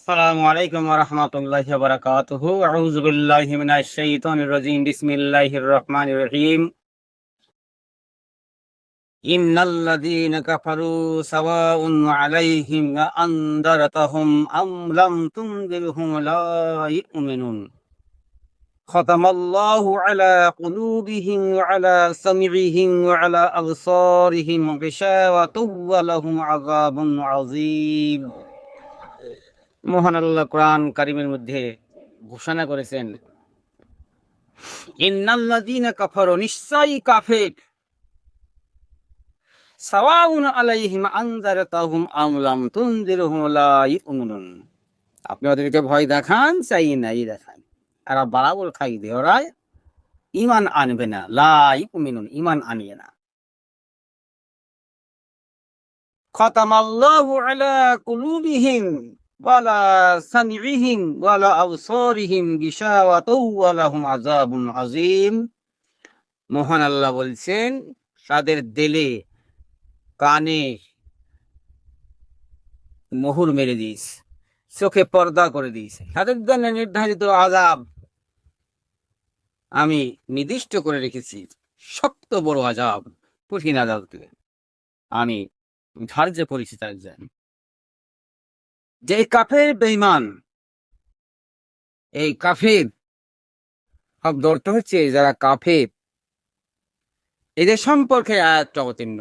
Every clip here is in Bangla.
আসসালামু আলাইকুম ওয়া রাহমাতুল্লাহি ওয়া বারাকাতুহু। আউযু বিল্লাহি মিনাশ শাইতানির রাজীম। বিসমিল্লাহির রহমানির রহিম। ইন্নাল্লাযীনা কাফারু সাওয়াউন আলাইহিম আ আনদারতাহুম আম লাম তুনযিরহুম লা ইউমিনুন। খাতামাল্লাহু আলা কুলুবিহিম ওয়া আলা সামি'ইহিম ওয়া আলা আবসারিহিম গিশাওয়াতুন ওয়া লাহুম আযাবুন আযীম। মহান আল্লাহ কোরআন কারীমের মধ্যে ঘোষণা করেছেন, ইন্নাল্লাযীনা কাফারু, নিশ্চয়ই কাফের, সাওয়াউন আলাইহিম আনযারতাহুম আম লাম তুনযিরহুম লা ইউমিনুন। আপনি ওদেরকে ভয় দেখান চাই নাই দেখান, এরা বাড়াবল খাই দিয়ে ওরা ইমান আনবে না। লা ইউমিনুন, ইমান আনিয়ে না। খাতামাল্লাহু আলা কুলুবিহিম ওয়া লা সামি'ইহিম ওয়া লা আবসারিহিম গিশাওয়াতুন ওয়া লাহুম আযাবুন আযীম। মহান আল্লাহ বলছেন, তাদের দিলে কানে মোহর মেরে দিয়েছে, চোখে পর্দা করে দিয়েছে। তাদের জন্য নির্ধারিত আযাব আমি নির্দিষ্ট করে রেখেছি, শক্ত বড় আযাব, কঠিন আযাবকে আমি ধার্য করেছি তার জন্য। যে কাফের বেঈমান, এই কাফের শব্দ অর্থ হচ্ছে যারা কাফের, এদের সম্পর্কে আয়াতটা অবতীর্ণ।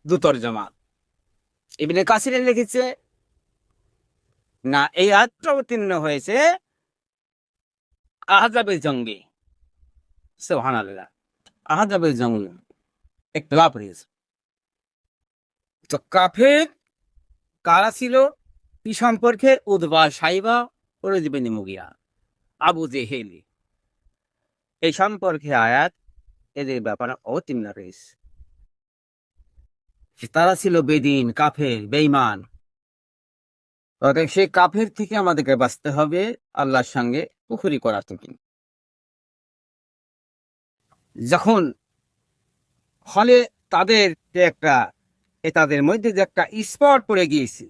দুতর্জমা ইবনে কাসিরে লিখেছে, না, এই আয়াতটা অবতীর্ণ হয়েছে আহজাবের জঙ্গে। সুবহানাল্লাহ, আহজাবের জঙ্গে ইখতিলাফ হয়েছে। তো কাফের কারা ছিল, কি সম্পর্কে? উতবা, সাইবা, ওলীদ বিন মুগীরা, আবু জেহেল, এই সম্পর্কে আয়াত এদের ব্যাপারে অবতীর্ণ হয়েছে। তারা ছিল বেদিন, কাফের, বেঈমান। অতএব সেই কাফের থেকে আমাদেরকে বাঁচতে হবে আল্লাহর সঙ্গে কুফরি করা থেকে। যখন ফলে তাদের যে একটা তাদের মধ্যে যে একটা স্পট পড়ে গিয়েছে,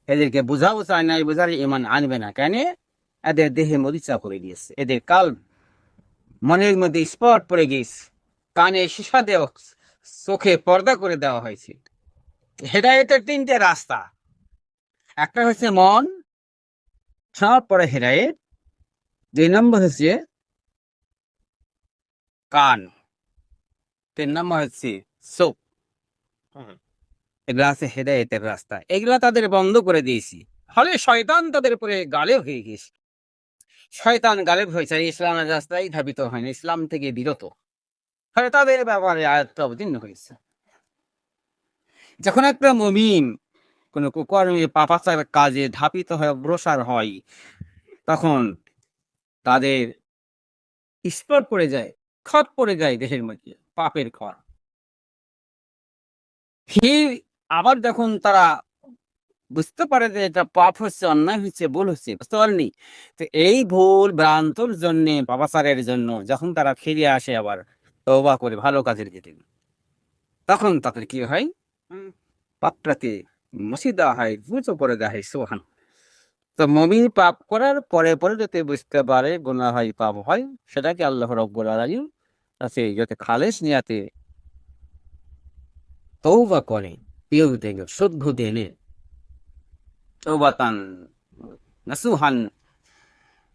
এদেরকে বোঝাও চায় না, বোঝার ইমান আনবে না। কেন? এদের দেহে মরিচা পড়ে গিয়েছে, এদের কাল মনের মধ্যে স্পট পড়ে গিয়েছে, কানে সীসা দেওয়া, চোখে পর্দা করে দেওয়া হয়েছে। হেদায়েতের তিনটে রাস্তা, একটা হচ্ছে মন, তারপরে হেদায়েত, 2 নম্বর হচ্ছে কান, 3 নম্বর হচ্ছে চোখ। এগুলা আছে হেদায়েতের রাস্তা, এগুলা তাদের বন্ধ করে দিয়েছি। ফলে শয়তান তাদের উপরে গালেব হয়ে গেছে। শয়তান গালেব হয়েছে, ইসলামের রাস্তায় ধাবিত হয়নি, ইসলাম থেকে বিরত। ফলে তাদের ব্যাপারে আয়াতটা অবতীর্ণ হয়েছে। যখন একটা মুমিন কোন কুকর্মে পাপাচার কাজে ধাপিত হয়ে অগ্রসর হয়, তখন তাদের স্পট পড়ে যায়, খত পড়ে যায় দেহের মধ্যে, পাপের খত। আবার যখন তারা বুঝতে পারে যে এটা পাপ হচ্ছে, অন্যায় হচ্ছে, ভুল হচ্ছে, বুঝতে পারেনি, তো এই ভুল ভ্রান্তর জন্য, পাপাচারের জন্য যখন তারা ফিরে আসে আবার তওবা করে ভালো কাজের দিকে, তখন তাদের কি হয়? পাপটাকে মুছে দেওয়া হয়, মুছে করে দেওয়া হয়। সুবহান। তো মুমিন পাপ করার পরে পরে যাতে বুঝতে পারে গুনাহ হয়, পাপ হয়, সেটাকে আল্লাহ রাব্বুল আলামিন তাকে যাতে খালেস নিয়াতে তওবা করে, প্রিয় থেকে শুদ্ধ দিলে, তওবাতান নাসুহান,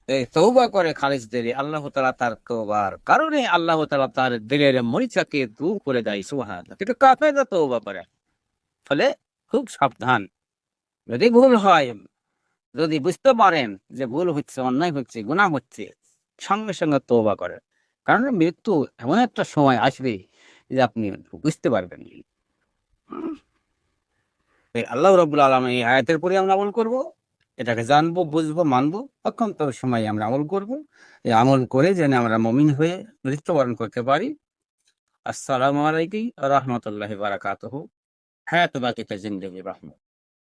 এই তওবা করে খালিস দিলে, আল্লাহ তাআলা তার তওবার কারণে আল্লাহ তাআলা তার দিলের মরিচাকে দূর করে দেয়। সুবহানাল্লাহ। কিন্তু কাফেররা তওবা করে। ফলে খুব সাবধান। যদি ভুল হয়, যদি বুঝতে পারেন যে ভুল হচ্ছে, অন্যায় হচ্ছে, গুনাহ হচ্ছে, সঙ্গে সঙ্গে তওবা করেন। কারণ মৃত্যু এমন একটা সময় আসবে যে আপনি বুঝতে পারবেন। আল্লাহ রাব্বুল আলামিন এই আয়াতের উপরে আমরা আমল করব, এটাকে জানবো, বুঝবো, মানবো, অত্যন্ত সময় আমরা আমল করব। এই আমল করে যেন আমরা মুমিন হয়ে মৃত্যুবরণ করতে পারি। আসসালামু আলাইকুম ওয়া রাহমাতুল্লাহি ওয়া বারাকাতুহু। হায়াত বাকিটা জিন্দেগি রহমত।